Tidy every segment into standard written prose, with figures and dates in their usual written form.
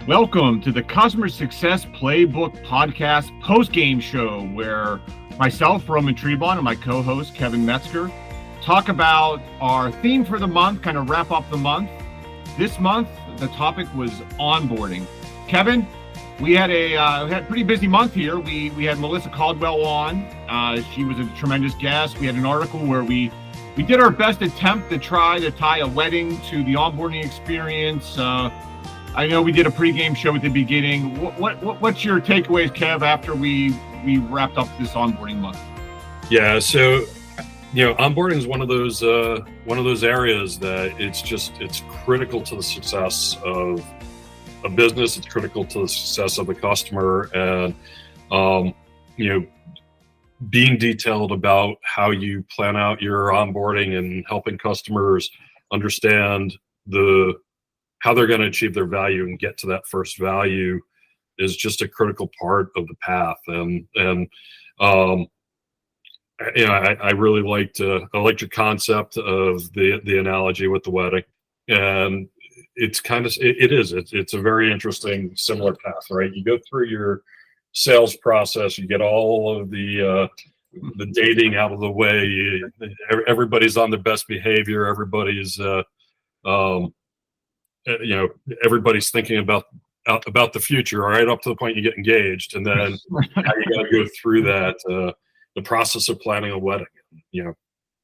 Welcome to the Customer Success Playbook Podcast Postgame show, where myself, Roman Trebon, and my co-host, Kevin Metzger, talk about our theme for the month, kind of wrap up the month. This month, the topic was onboarding. Kevin, we had a pretty busy month here. We had Melissa Caldwell on. She was a tremendous guest. We had an article where we did our best attempt to try to tie a wedding to the onboarding experience. I know we did a pregame show at the beginning. What's your takeaways, Kev, after we wrapped up this onboarding month? Yeah, so onboarding is one of those areas that it's critical to the success of a business. It's critical to the success of the customer, and being detailed about how you plan out your onboarding and helping customers understand how they're going to achieve their value and get to that first value is just a critical part of the path. I really liked your concept of the analogy with the wedding, and it's a very interesting similar path, right? You go through your sales process, you get all of the dating out of the way. Everybody's on their best behavior. Everybody's everybody's thinking about the future, right up to the point you get engaged, and then how you got to go through that the process of planning a wedding.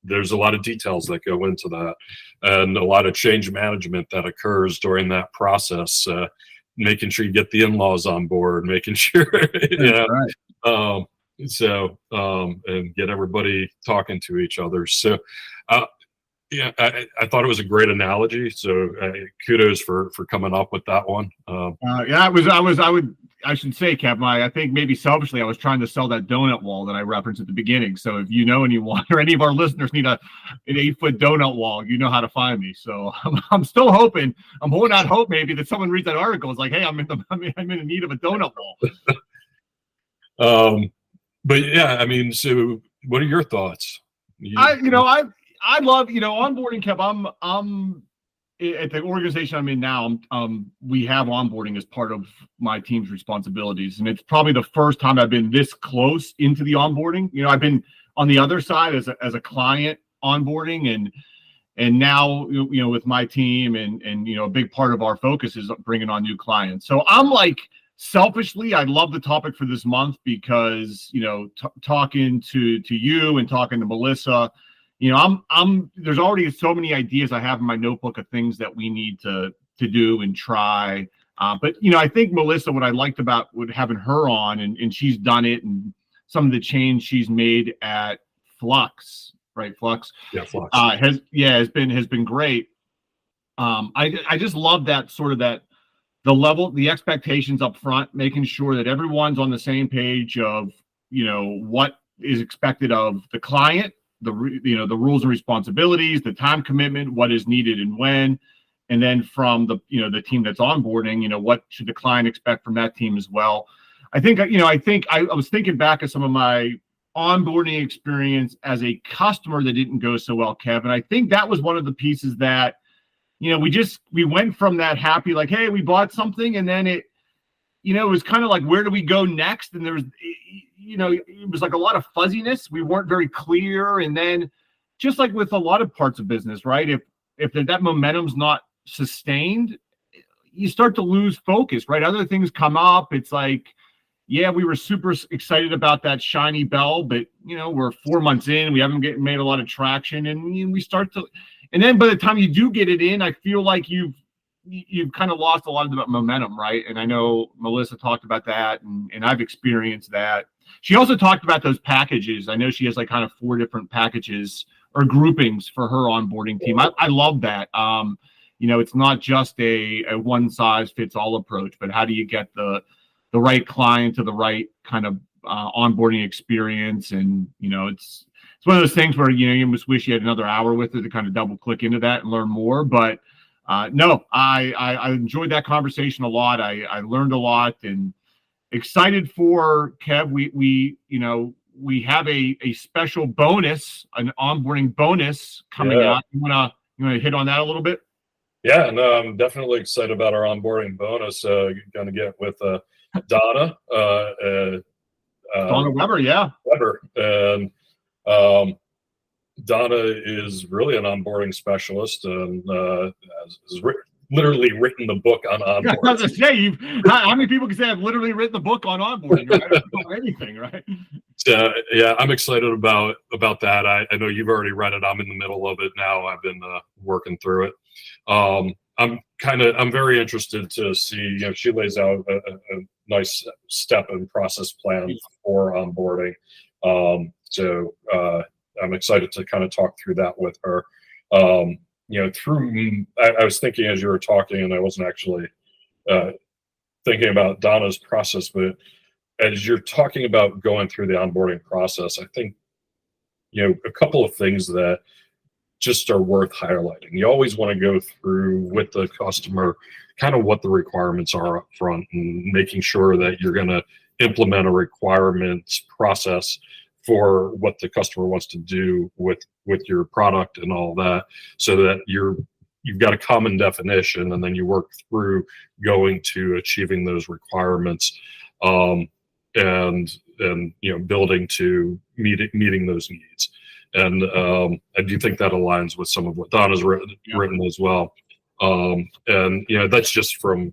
There's a lot of details that go into that, and a lot of change management that occurs during that process. Making sure you get the in-laws on board, making sure and get everybody talking to each other. So. I thought it was a great analogy. So kudos for coming up with that one. I should say, Kevin, I think maybe selfishly I was trying to sell that donut wall that I referenced at the beginning. So if you know anyone or any of our listeners need an 8-foot donut wall, you know how to find me. So I'm still hoping, I'm holding out hope maybe that someone reads that article. It's like, hey, I'm in need of a donut wall. But yeah, so what are your thoughts? I love, onboarding, Kev. I'm at the organization I'm in now. We have onboarding as part of my team's responsibilities, and it's probably the first time I've been this close into the onboarding. I've been on the other side as a client onboarding, and now with my team, and a big part of our focus is bringing on new clients. So I'm like, selfishly, I love the topic for this month because talking to you and talking to Melissa. There's already so many ideas I have in my notebook of things that we need to do and try. But I think Melissa, what I liked about having her on, and she's done it, and some of the change she's made at Flux, right? Flux. Yeah, Flux. has been great. I just love that sort of the level, the expectations up front, making sure that everyone's on the same page of, what is expected of the client, the rules and responsibilities, the time commitment, what is needed and when, and then from the team that's onboarding, what should the client expect from that team as well. I think I was thinking back at some of my onboarding experience as a customer that didn't go so well, Kevin. I think that was one of the pieces that, we went from that happy, like, hey, we bought something, and then it was kind of like, where do we go next? And there was, it was like a lot of fuzziness. We weren't very clear. And then just like with a lot of parts of business, right? If that momentum's not sustained, you start to lose focus, right? Other things come up. It's like, yeah, we were super excited about that shiny bell, but we're 4 months in, we haven't made a lot of traction, and we start to, and then by the time you do get it in, I feel like you've kind of lost a lot of the momentum, right? And I know Melissa talked about that, and I've experienced that. She also talked about those packages. I know she has like kind of 4 different packages or groupings for her onboarding team. I love that. It's not just a one size fits all approach, but how do you get the right client to the right kind of onboarding experience? And it's one of those things where you almost wish you had another hour with her to kind of double click into that and learn more. But no, I enjoyed that conversation a lot. I learned a lot, and excited for Kev. We have a special bonus, an onboarding bonus coming out. You wanna hit on that a little bit? Yeah, no, I'm definitely excited about our onboarding bonus. Going to get with Donna Donna Weber, yeah. Weber, and um, Donna is really an onboarding specialist and has literally written the book on I was onboarding. going to say, how many people can say I've literally written the book on onboarding, right? I don't know anything, right? Yeah, I'm excited about that. I know you've already read it. I'm in the middle of it now. I've been working through it. I'm very interested to see. She lays out a nice step and process plan for onboarding. So I'm excited to kind of talk through that with her. I was thinking as you were talking, and I wasn't actually thinking about Donna's process, but as you're talking about going through the onboarding process, I think, a couple of things that just are worth highlighting. You always want to go through with the customer kind of what the requirements are up front and making sure that you're going to implement a requirements process for what the customer wants to do with your product and all that, so that you've got a common definition, and then you work through going to achieving those requirements. And building to meeting those needs. And I do think that aligns with some of what Donna's written as well. That's just from,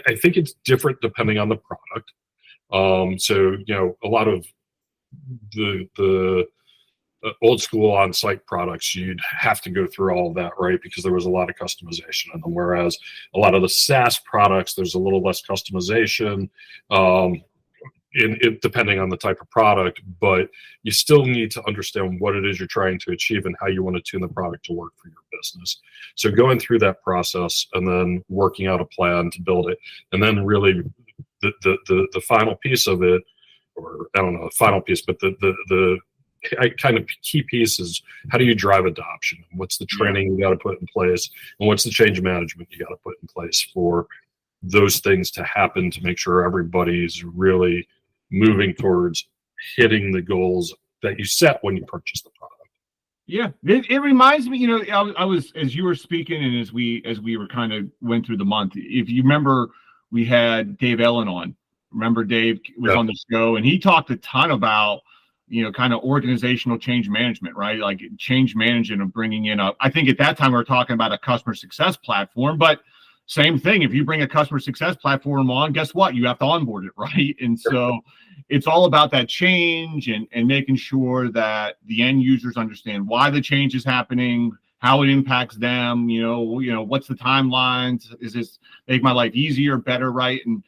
I think it's different depending on the product. So a lot of the old school on-site products, you'd have to go through all of that, right? Because there was a lot of customization in them. Whereas a lot of the SaaS products, there's a little less customization. Depending on the type of product, but you still need to understand what it is you're trying to achieve and how you want to tune the product to work for your business. So going through that process and then working out a plan to build it, and then really the final piece of it, or I don't know, the final piece, but the kind of key piece is how do you drive adoption? What's the training you got to put in place, and what's the change management you got to put in place for those things to happen to make sure everybody's really moving towards hitting the goals that you set when you purchase the product. Yeah, it reminds me, I was, as you were speaking and as we were kind of went through the month, if you remember, we had Dave Ellen on. Remember, Dave was on the show, and he talked a ton about, kind of organizational change management, right? Like change management of bringing in I think at that time we were talking about a customer success platform, but same thing. If you bring a customer success platform on, guess what? You have to onboard it, right? And so it's all about that change and making sure that the end users understand why the change is happening, how it impacts them, what's the timelines? Is this make my life easier, better, right? And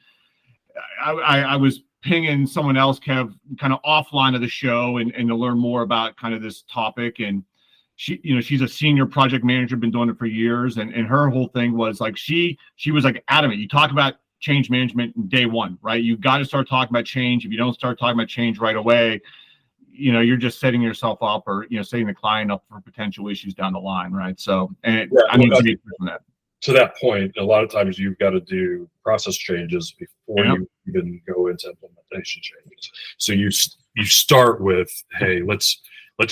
I was pinging someone else, Kev, kind of offline of the show and to learn more about kind of this topic. And she's a senior project manager, been doing it for years. And her whole thing was like, she was like adamant. You talk about change management in day one, right? You got to start talking about change. If you don't start talking about change right away, you're just setting yourself up or, setting the client up for potential issues down the line. Right. So, to that point, a lot of times you've got to do process changes before you even go into implementation changes. So you start with, hey, let's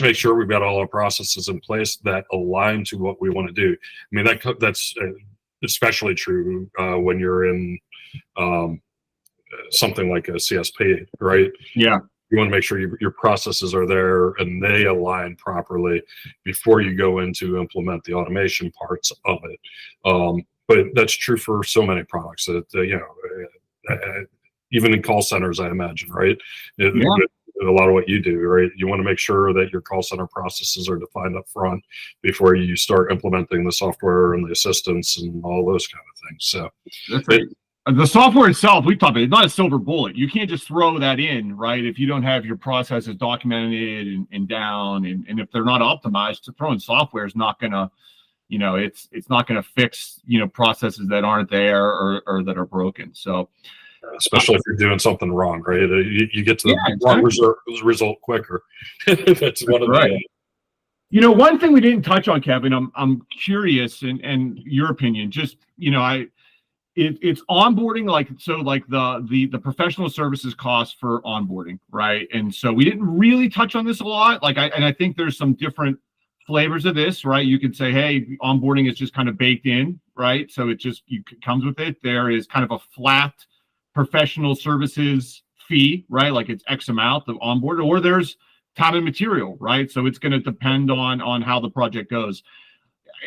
make sure we've got all our processes in place that align to what we want to do. I mean, that's especially true when you're in something like a CSP, right? Yeah. You want to make sure your processes are there and they align properly before you go in to implement the automation parts of it. But that's true for so many products that, even in call centers, I imagine, right? A lot of what you do, right? You want to make sure that your call center processes are defined up front before you start implementing the software and the assistants and all those kind of things. So that's right. The software itself, we've talked about, it's not a silver bullet. You can't just throw that in, right? If you don't have your processes documented and down, and if they're not optimized, to throw in software is not gonna, it's not gonna fix, processes that aren't there or that are broken. So, especially if you're doing something wrong, right? You get to the wrong result quicker. That's one of the. One thing we didn't touch on, Kevin. I'm curious, and your opinion. Just it's onboarding, like the professional services cost for onboarding, right? And so we didn't really touch on this a lot. I think there's some different flavors of this, right? You could say, hey, onboarding is just kind of baked in, right? So it comes with it. There is kind of a flat professional services fee, right? Like it's X amount of onboard, or there's time and material, right? So it's going to depend on how the project goes.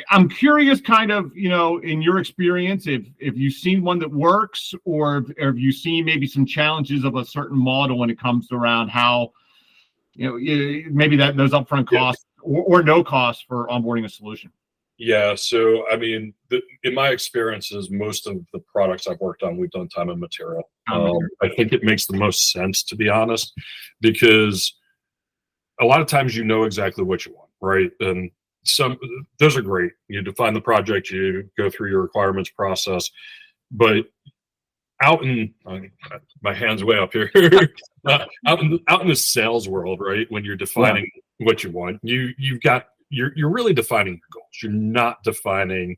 I'm curious, kind of, in your experience, if you've seen one that works, or have you seen maybe some challenges of a certain model when it comes to around how, maybe those upfront costs or no cost for onboarding a solution. Yeah. So, I mean, in my experiences, most of the products I've worked on, we've done time and material. I think it makes the most sense, to be honest, because a lot of times you know exactly what you want, right? And those are great. You define the project, you go through your requirements process, but out in my hands way up here, out in the sales world, right? When you're defining what you want, you're really defining your goals. You're not defining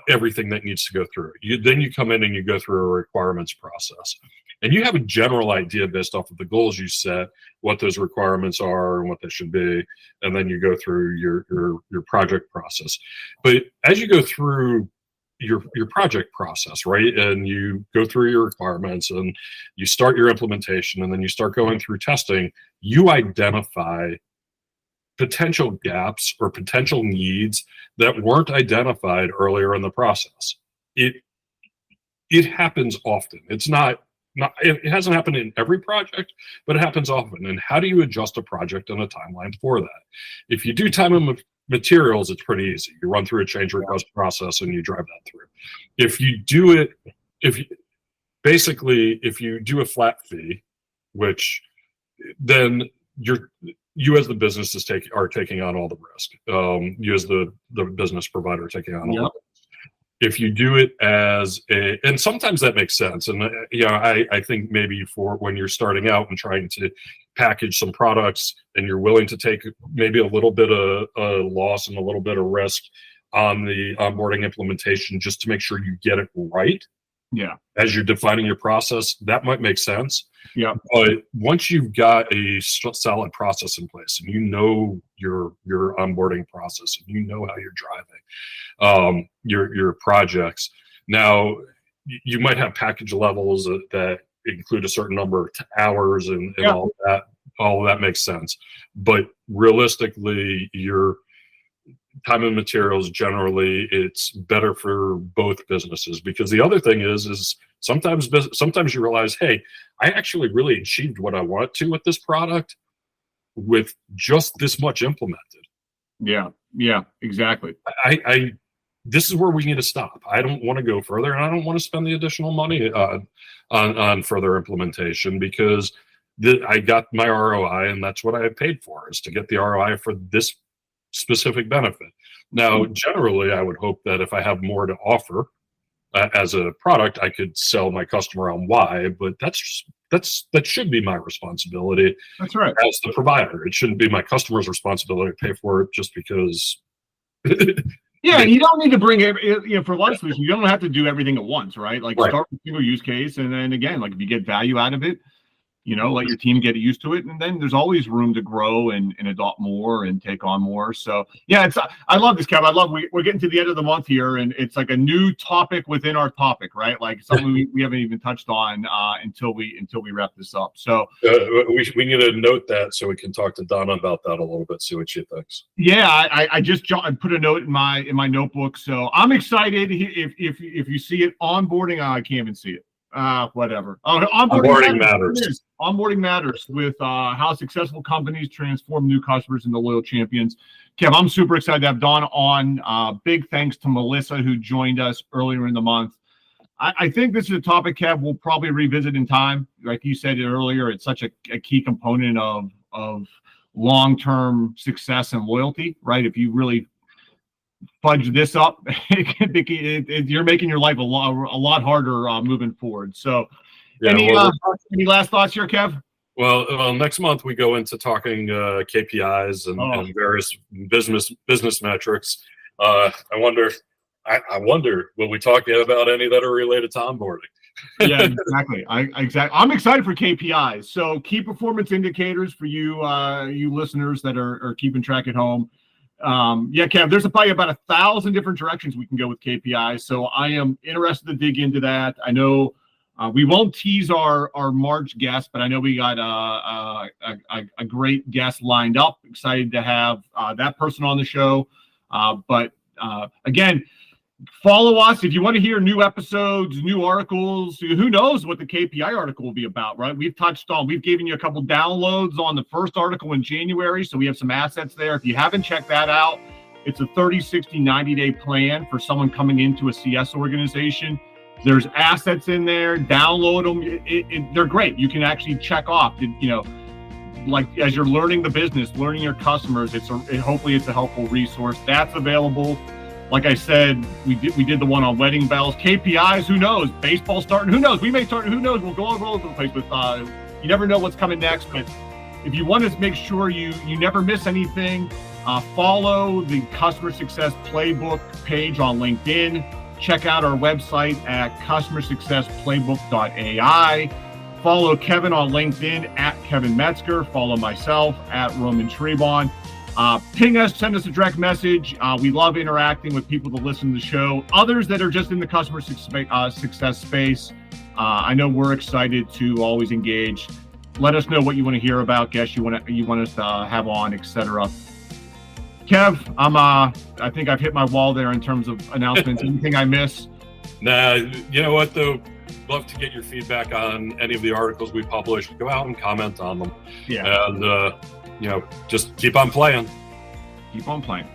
everything that needs to go through. Then you come in and you go through a requirements process, and you have a general idea based off of the goals you set, what those requirements are and what they should be, and then you go through your project process. But as you go through your project process, right, and you go through your requirements and you start your implementation, and then you start going through testing, you identify potential gaps or potential needs that weren't identified earlier in the process. It happens often. It hasn't happened in every project, but it happens often. And how do you adjust a project and a timeline for that? If you do time and materials, it's pretty easy. You run through a change request process and you drive that through. If you do a flat fee, which then you as the business are taking on all the risk. You as the business provider are taking on all the risk. If you do it and sometimes that makes sense. And I think maybe for when you're starting out and trying to package some products, and you're willing to take maybe a little bit of loss and a little bit of risk on the onboarding implementation, just to make sure you get it right. Yeah. As you're defining your process, that might make sense. Yeah. But once you've got a solid process in place, and you know your onboarding process, and you know how you're driving your projects, now you might have package levels that include a certain number of hours and all that. All of that makes sense. But realistically, your time and materials, generally, it's better for both businesses, because the other thing is sometimes you realize, hey, I actually really achieved what I want to with this product with just this much implemented. Yeah, exactly. This is where we need to stop. I don't want to go further, and I don't want to spend the additional money on further implementation, because I got my ROI, and that's what I paid for, is to get the ROI for this specific benefit. Now, generally, I would hope that if I have more to offer as a product, I could sell my customer on why, but that should be my responsibility. That's right. As the provider, it shouldn't be my customer's responsibility to pay for it just because. Yeah, and you don't need to bring it, for a lot of solutions, you don't have to do everything at once, right? Like start with a single use case, and then again, like if you get value out of it, let your team get used to it, and then there's always room to grow and adopt more and take on more. So yeah, I love this, Kev. We're getting to the end of the month here, and it's like a new topic within our topic, right? Like something we haven't even touched on until we wrap this up. So we need to note that so we can talk to Donna about that a little bit, see what she thinks. Yeah, I just put a note in my notebook, so I'm excited. If you see it, onboarding, I can't even see it. Whatever. Onboarding matters. Onboarding matters with how successful companies transform new customers into loyal champions. Kev, I'm super excited to have Dawn on. Big thanks to Melissa, who joined us earlier in the month. I think this is a topic, Kev, we'll probably revisit in time. Like you said earlier, it's such a key component of long-term success and loyalty, right? If you really fudge this up, you're making your life a lot harder moving forward. So any last thoughts here, Kev? Well, next month we go into talking KPIs and various business metrics. I wonder, will we talk about any that are related to onboarding? Yeah, exactly. I'm excited for KPIs. So key performance indicators for you listeners that are keeping track at home. Yeah, Kev, there's probably about 1,000 different directions we can go with KPIs. So I am interested to dig into that. I know we won't tease our March guest, but I know we got a great guest lined up. Excited to have that person on the show. But again, follow us if you want to hear new episodes, new articles. Who knows what the KPI article will be about, right? We've given you a couple downloads on the first article in January, so we have some assets there. If you haven't checked that out, it's a 30, 60, 90-day plan for someone coming into a CS organization. There's assets in there. Download them. They're great. You can actually check off, like as you're learning the business, learning your customers. Hopefully it's a helpful resource. That's available. Like I said, we did the one on wedding bells, KPIs. Who knows? Baseball starting. Who knows? We may start. Who knows? We'll go all over the place with. You never know what's coming next. But if you want to make sure you never miss anything, follow the Customer Success Playbook page on LinkedIn. Check out our website at customersuccessplaybook.ai. Follow Kevin on LinkedIn at Kevin Metzger. Follow myself at Roman Trebon. Ping us, send us a direct message. We love interacting with people that listen to the show. Others that are just in the customer success space. I know we're excited to always engage. Let us know what you want to hear about, guests you want us to have on, etc. Kev, I think I've hit my wall there in terms of announcements. Anything I miss? Nah, you know what though? Love to get your feedback on any of the articles we publish. Go out and comment on them. Yeah. And just keep on playing. Keep on playing.